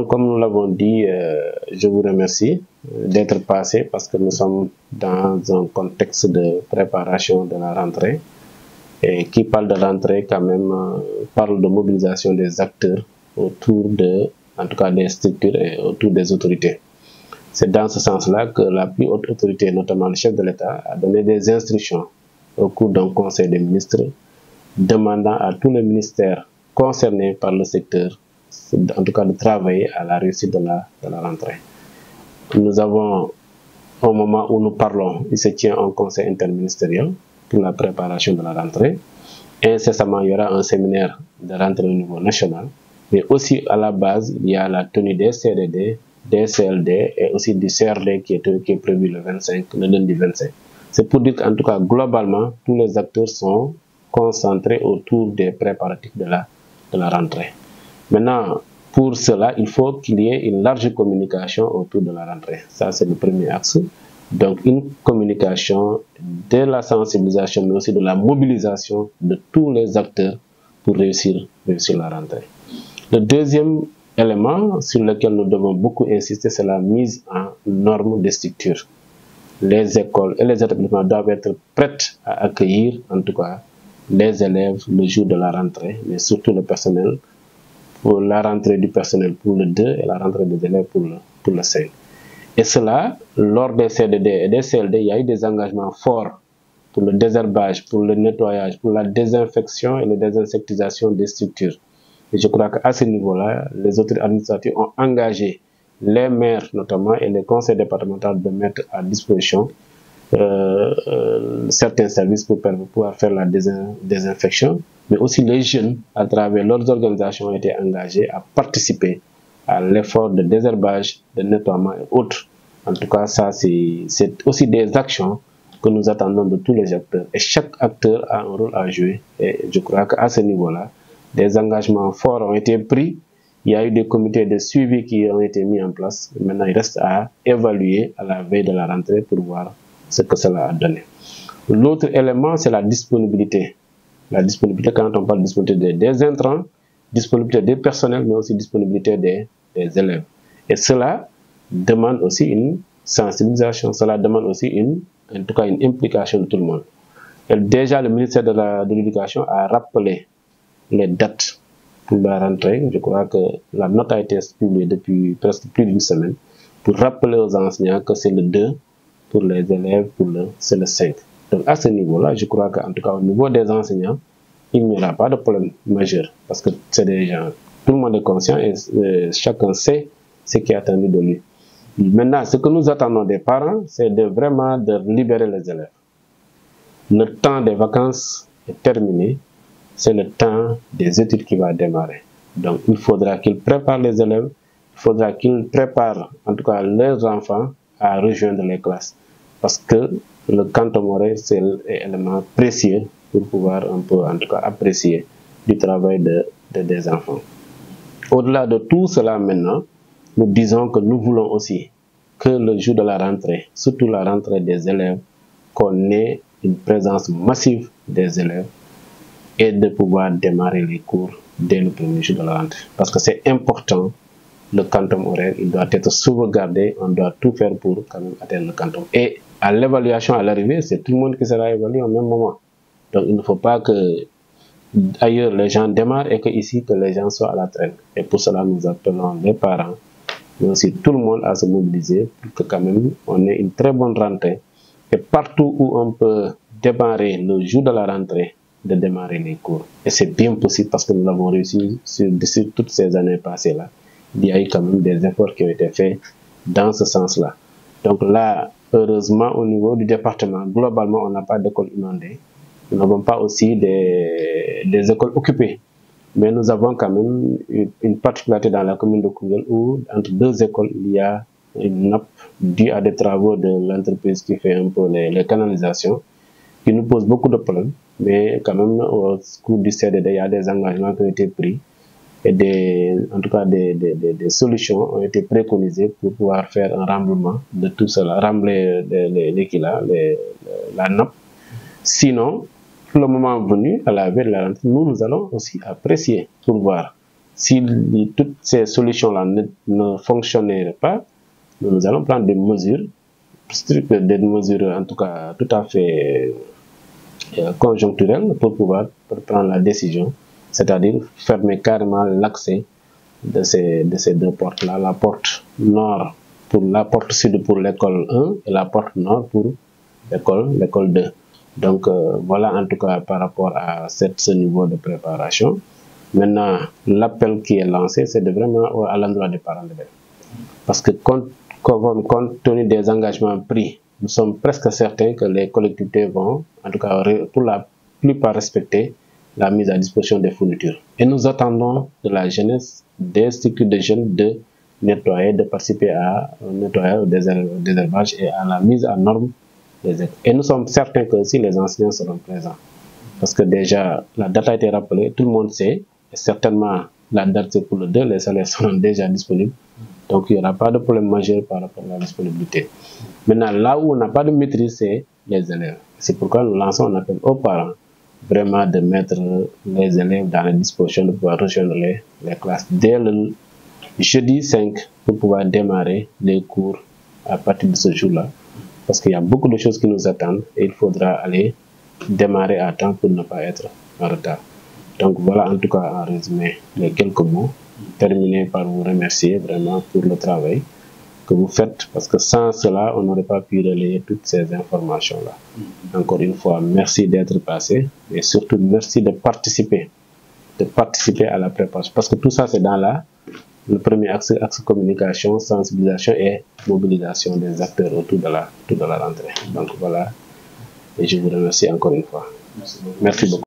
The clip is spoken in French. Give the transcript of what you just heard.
Donc, comme nous l'avons dit, je vous remercie d'être passé parce que nous sommes dans un contexte de préparation de la rentrée. Et qui parle de rentrée, quand même, parle de mobilisation des acteurs autour en tout cas des structures et autour des autorités. C'est dans ce sens-là que la plus haute autorité, notamment le chef de l'État, a donné des instructions au cours d'un conseil des ministres demandant à tous les ministères concernés par le secteur, en tout cas de travailler à la réussite de la rentrée. Nous avons, au moment où nous parlons, il se tient un conseil interministériel pour la préparation de la rentrée. Incessamment, il y aura un séminaire de rentrée au niveau national, mais aussi à la base, il y a la tenue des CDD, des CLD et aussi du CRD qui est prévu le lundi 25. C'est pour dire qu'en tout cas, globalement, tous les acteurs sont concentrés autour des préparatifs de la rentrée. Maintenant, pour cela, il faut qu'il y ait une large communication autour de la rentrée. Ça, c'est le premier axe. Donc, une communication de la sensibilisation, mais aussi de la mobilisation de tous les acteurs pour réussir la rentrée. Le deuxième élément sur lequel nous devons beaucoup insister, c'est la mise en norme des structures. Les écoles et les établissements doivent être prêtes à accueillir, en tout cas, les élèves le jour de la rentrée, mais surtout le personnel, pour la rentrée du personnel pour le 2 et la rentrée des élèves pour le 5. Et cela, lors des CDD et des CLD, il y a eu des engagements forts pour le désherbage, pour le nettoyage, pour la désinfection et la désinsectisation des structures. Et je crois qu'à ce niveau-là, les autorités administratives ont engagé les maires notamment et les conseils départementaux de mettre à disposition certains services pour pouvoir faire la désinfection, mais aussi les jeunes, à travers leurs organisations, ont été engagés à participer à l'effort de désherbage, de nettoiement et autres. En tout cas, ça, c'est aussi des actions que nous attendons de tous les acteurs. Et chaque acteur a un rôle à jouer. Et je crois qu'à ce niveau-là, des engagements forts ont été pris. Il y a eu des comités de suivi qui ont été mis en place. Maintenant, il reste à évaluer à la veille de la rentrée pour voir ce que cela a donné. L'autre élément, c'est la disponibilité. La disponibilité, quand on parle de disponibilité des intrants, disponibilité des personnels, mais aussi disponibilité des élèves. Et cela demande aussi une sensibilisation, cela demande aussi en tout cas une implication de tout le monde. Et déjà, le ministère de l'Éducation a rappelé les dates pour la rentrée. Je crois que la note a été publiée depuis presque plus d'une semaine pour rappeler aux enseignants que c'est le 2 pour les élèves, c'est le 5. Donc à ce niveau-là, je crois qu'en tout cas au niveau des enseignants, il n'y aura pas de problème majeur parce que c'est des gens, tout le monde est conscient et chacun sait ce qui est attendu de lui. Maintenant, ce que nous attendons des parents, c'est vraiment de libérer les élèves. Le temps des vacances est terminé, c'est le temps des études qui va démarrer. Donc il faudra qu'ils préparent les élèves, il faudra qu'ils préparent en tout cas leurs enfants à rejoindre les classes. Parce que le canton moré, c'est l'élément précieux pour pouvoir un peu, en tout cas, apprécier du travail des enfants. Au-delà de tout cela maintenant, nous disons que nous voulons aussi que le jour de la rentrée, surtout la rentrée des élèves, qu'on ait une présence massive des élèves et de pouvoir démarrer les cours dès le premier jour de la rentrée. Parce que c'est important, le quantum horaire, il doit être sauvegardé, on doit tout faire pour quand même atteindre le quantum. Et à l'évaluation, à l'arrivée, c'est tout le monde qui sera évalué au même moment. Donc il ne faut pas que ailleurs les gens démarrent et qu'ici que les gens soient à la traîne. Et pour cela, nous appelons les parents, mais aussi tout le monde à se mobiliser pour que quand même on ait une très bonne rentrée. Et partout où on peut démarrer le jour de la rentrée, de démarrer les cours. Et c'est bien possible parce que nous l'avons réussi sur toutes ces années passées-là. Il y a eu quand même des efforts qui ont été faits dans ce sens-là. Donc là, heureusement, au niveau du département, globalement, on n'a pas d'école inondée. Nous n'avons pas aussi des écoles occupées. Mais nous avons quand même une particularité dans la commune de Koungheul où, entre deux écoles, il y a une nappe due à des travaux de l'entreprise qui fait un peu les canalisations, qui nous pose beaucoup de problèmes. Mais quand même, au cours du CDD, il y a des engagements qui ont été pris et en tout cas des solutions ont été préconisées pour pouvoir faire un remboursement de tout cela, rembler la nappe. Sinon, le moment venu, à la veille de la rentrée, nous allons aussi apprécier pour voir Si toutes ces solutions-là ne fonctionneraient pas, nous allons prendre des mesures strictes, des mesures en tout cas tout à fait conjoncturelles pour pouvoir prendre la décision, c'est-à-dire fermer carrément l'accès de ces deux portes-là, la porte nord pour la porte sud pour l'école 1 et la porte nord pour l'école 2. Donc voilà en tout cas par rapport à ce niveau de préparation. Maintenant, l'appel qui est lancé, c'est vraiment à l'endroit des parents d'élèves. Parce que compte tenu des engagements pris, nous sommes presque certains que les collectivités vont, en tout cas pour la plupart, respecter la mise à disposition des fournitures. Et nous attendons de la jeunesse, des structures de jeunes de nettoyer, de participer au nettoyage, au désherbage et à la mise en norme des écoles. Et nous sommes certains que aussi les enseignants seront présents. Parce que déjà, la date a été rappelée, tout le monde sait, et certainement la date c'est pour le 2, les salaires seront déjà disponibles. Donc il n'y aura pas de problème majeur par rapport à la disponibilité. Maintenant, là où on n'a pas de maîtrise, c'est les élèves. C'est pourquoi nous lançons un appel aux parents, vraiment de mettre les élèves dans la disposition de pouvoir rejoindre les classes dès le jeudi 5 pour pouvoir démarrer les cours à partir de ce jour-là. Parce qu'il y a beaucoup de choses qui nous attendent et il faudra aller démarrer à temps pour ne pas être en retard. Donc voilà en tout cas en résumé les quelques mots. Terminer par vous remercier vraiment pour le travail que vous faites parce que sans cela on n'aurait pas pu relayer toutes ces informations-là. Encore une fois, merci d'être passé et surtout merci de participer à la préparation parce que tout ça c'est dans le premier axe communication, sensibilisation et mobilisation des acteurs autour de la rentrée. Donc voilà, et je vous remercie encore une fois. Merci beaucoup.